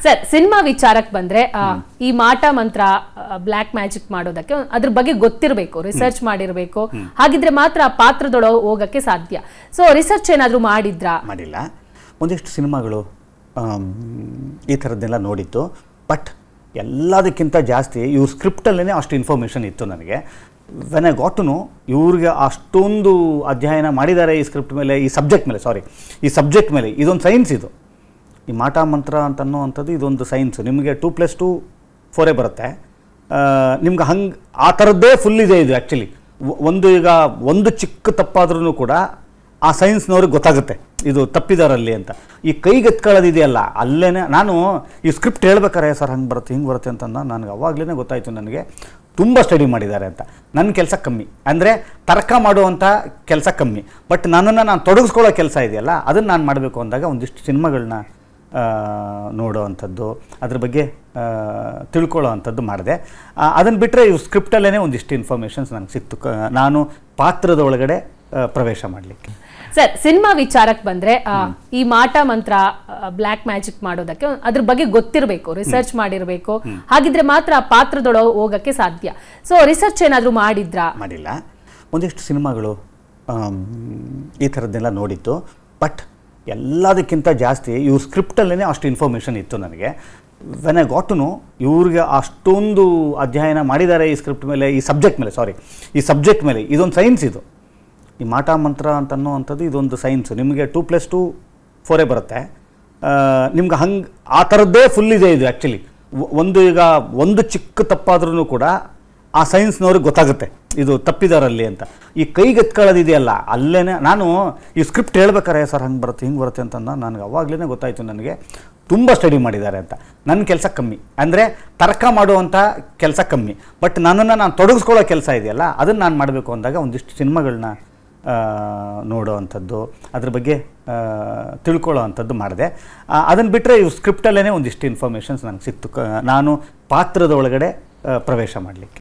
Sir cinema ವಿಚಾರಕ್ಕೆ ಬಂದ್ರೆ ಈ ಮಾಟ ಮಂತ್ರ ಬ್ಲಾಕ್ ಮ್ಯಾಜಿಕ್ ಮಾಡೋದಕ್ಕೆ ಅದ್ರ ಬಗ್ಗೆ ಗೊತ್ತಿರಬೇಕು, ರಿಸರ್ಚ್ ಮಾಡಿರಬೇಕು. ಹಾಗಿದ್ರೆ ಮಾತ್ರ ಆ ಪಾತ್ರದೊಳಗೆ ಹೋಗಕ್ಕೆ ಸಾಧ್ಯ. ಸೊ ರಿಸರ್ಚ್ ಏನಾದರೂ ಮಾಡಿದ್ರಾ? ಮಾಡಿಲ್ಲ. ಒಂದಿಷ್ಟು ಸಿನಿಮಾಗಳು ಈ ಥರದ್ದೆಲ್ಲ ನೋಡಿತ್ತು. ಬಟ್ ಎಲ್ಲದಕ್ಕಿಂತ ಜಾಸ್ತಿ ಇವ್ರ ಸ್ಕ್ರಿಪ್ಟಲ್ಲೇ ಅಷ್ಟು ಇನ್ಫಾರ್ಮೇಷನ್ ಇತ್ತು ನನಗೆ. When I got to know ಇವ್ರಿಗೆ ಅಷ್ಟೊಂದು ಅಧ್ಯಯನ ಮಾಡಿದ್ದಾರೆ ಈ ಸ್ಕ್ರಿಪ್ಟ್ ಮೇಲೆ, ಈ ಸಬ್ಜೆಕ್ಟ್ ಮೇಲೆ. ಇದೊಂದು ಸೈನ್ಸ್ ಇದು. ಈ ಮಾಟ ಮಂತ್ರ ಅಂತನ್ನುವಂಥದ್ದು ಇದೊಂದು ಸೈನ್ಸು. ನಿಮಗೆ 2+2 4 ಬರುತ್ತೆ. ನಿಮ್ಗೆ ಹಂಗೆ ಆ ಥರದ್ದೇ ಫುಲ್ ಇದೆ ಇದು. ಆ್ಯಕ್ಚುಲಿ ಒಂದು ಚಿಕ್ಕ ತಪ್ಪಾದ್ರೂ ಕೂಡ ಆ ಸೈನ್ಸ್ನವ್ರಿಗೆ ಗೊತ್ತಾಗುತ್ತೆ ಇದು ತಪ್ಪಿದಾರಲ್ಲಿ ಅಂತ. ಈ ಕೈಗೆತ್ಕೊಳ್ಳೋದಿದೆಯಲ್ಲ ಅಲ್ಲೇ ನಾನು ಈ ಸ್ಕ್ರಿಪ್ಟ್ ಹೇಳ್ಬೇಕಾರೆ ಸರ್ ಹಂಗೆ ಬರುತ್ತೆ ಹಿಂಗೆ ಬರುತ್ತೆ ಅಂತ ನನಗೆ ಅವಾಗಲೇ ಗೊತ್ತಾಯಿತು ನನಗೆ ತುಂಬ ಸ್ಟಡಿ ಮಾಡಿದ್ದಾರೆ ಅಂತ. ನನ್ನ ಕೆಲಸ ಕಮ್ಮಿ, ಅಂದರೆ ತರ್ಕ ಮಾಡುವಂಥ ಕೆಲಸ ಕಮ್ಮಿ. ಬಟ್ ನನ್ನನ್ನು ನಾನು ತೊಡಗಿಸ್ಕೊಳ್ಳೋ ಕೆಲಸ ಇದೆಯಲ್ಲ ಅದನ್ನು ನಾನು ಮಾಡಬೇಕು ಅಂದಾಗ ಒಂದಿಷ್ಟು ಸಿನಿಮಾಗಳನ್ನ ನೋಡೋ ಅಂಥದ್ದು, ಅದ್ರ ಬಗ್ಗೆ ತಿಳ್ಕೊಳ್ಳೋ ಅಂಥದ್ದು ಮಾಡಿದೆ. ಅದನ್ನು ಬಿಟ್ಟರೆ ಇವು ಸ್ಕ್ರಿಪ್ಟಲ್ಲೇ ಒಂದಿಷ್ಟು ಇನ್ಫಾರ್ಮೇಷನ್ಸ್ ನನಗೆ ಸಿಕ್ತು ನಾನು ಪಾತ್ರದ ಒಳಗಡೆ ಪ್ರವೇಶ ಮಾಡಲಿಕ್ಕೆ. ಸರ್ ಸಿನಿಮಾ ವಿಚಾರಕ್ಕೆ ಬಂದ್ರೆ ಈ ಮಾಟ ಮಂತ್ರ ಬ್ಲಾಕ್ ಮ್ಯಾಜಿಕ್ ಮಾಡೋದಕ್ಕೆ ಅದ್ರ ಬಗ್ಗೆ ಗೊತ್ತಿರಬೇಕು, ರಿಸರ್ಚ್ ಮಾಡಿರಬೇಕು. ಹಾಗಿದ್ರೆ ಮಾತ್ರ ಆ ಪಾತ್ರದೊಳಗೆ ಹೋಗಕ್ಕೆ ಸಾಧ್ಯ. ಸೊ ರಿಸರ್ಚ್ ಏನಾದರೂ ಮಾಡಿದ್ರಾ? ಮಾಡಿಲ್ಲ. ಒಂದಿಷ್ಟು ಸಿನಿಮಾಗಳು ಈ ಥರದ್ದೆಲ್ಲ ನೋಡಿತ್ತು. ಬಟ್ ಎಲ್ಲದಕ್ಕಿಂತ ಜಾಸ್ತಿ ಇವ್ರ ಸ್ಕ್ರಿಪ್ಟಲ್ಲೇ ಅಷ್ಟು ಇನ್ಫಾರ್ಮೇಷನ್ ಇತ್ತು ನನಗೆ. When I got to know ಇವ್ರಿಗೆ ಅಷ್ಟೊಂದು ಅಧ್ಯಯನ ಮಾಡಿದ್ದಾರೆ ಈ ಸ್ಕ್ರಿಪ್ಟ್ ಮೇಲೆ, ಈ ಸಬ್ಜೆಕ್ಟ್ ಮೇಲೆ. ಇದೊಂದು ಸೈನ್ಸ್ ಇದು. ಈ ಮಾಟ ಮಂತ್ರ ಅಂತನ್ನುವಂಥದ್ದು ಇದೊಂದು ಸೈನ್ಸು. ನಿಮಗೆ 2+2 4 ಬರುತ್ತೆ. ನಿಮ್ಗೆ ಹಂಗೆ ಆ ಥರದ್ದೇ ಫುಲ್ ಇದೆ ಇದು. ಆ್ಯಕ್ಚುಲಿ ಒಂದು ಚಿಕ್ಕ ತಪ್ಪಾದ್ರೂ ಕೂಡ ಆ ಸೈನ್ಸ್ನವ್ರಿಗೆ ಗೊತ್ತಾಗುತ್ತೆ ಇದು ತಪ್ಪಿದಾರಲ್ಲಿ ಅಂತ. ಈ ಕೈಗೆತ್ಕೊಳ್ಳೋದಿದೆಯಲ್ಲ ಅಲ್ಲೇ ನಾನು ಈ ಸ್ಕ್ರಿಪ್ಟ್ ಹೇಳ್ಬೇಕಾರೆ ಸರ್ ಹಂಗೆ ಬರುತ್ತೆ ಹಿಂಗೆ ಬರುತ್ತೆ ಅಂತ ನನಗೆ ಅವಾಗಲೇ ಗೊತ್ತಾಯಿತು ನನಗೆ ತುಂಬ ಸ್ಟಡಿ ಮಾಡಿದ್ದಾರೆ ಅಂತ. ನನ್ನ ಕೆಲಸ ಕಮ್ಮಿ, ಅಂದರೆ ತರ್ಕ ಮಾಡುವಂಥ ಕೆಲಸ ಕಮ್ಮಿ. ಬಟ್ ನನ್ನನ್ನು ನಾನು ತೊಡಗಿಸ್ಕೊಳ್ಳೋ ಕೆಲಸ ಇದೆಯಲ್ಲ ಅದನ್ನು ನಾನು ಮಾಡಬೇಕು ಅಂದಾಗ ಒಂದಿಷ್ಟು ಸಿನಿಮಾಗಳನ್ನ ನೋಡೋ ಅಂಥದ್ದು, ಅದ್ರ ಬಗ್ಗೆ ತಿಳ್ಕೊಳ್ಳೋ ಅಂಥದ್ದು ಮಾಡಿದೆ. ಅದನ್ನು ಬಿಟ್ಟರೆ ಇವು ಸ್ಕ್ರಿಪ್ಟಲ್ಲೇ ಒಂದಿಷ್ಟು ಇನ್ಫಾರ್ಮೇಷನ್ಸ್ ನನಗೆ ಸಿಕ್ತು ನಾನು ಪಾತ್ರದ ಒಳಗಡೆ ಪ್ರವೇಶ ಮಾಡಲಿಕ್ಕೆ.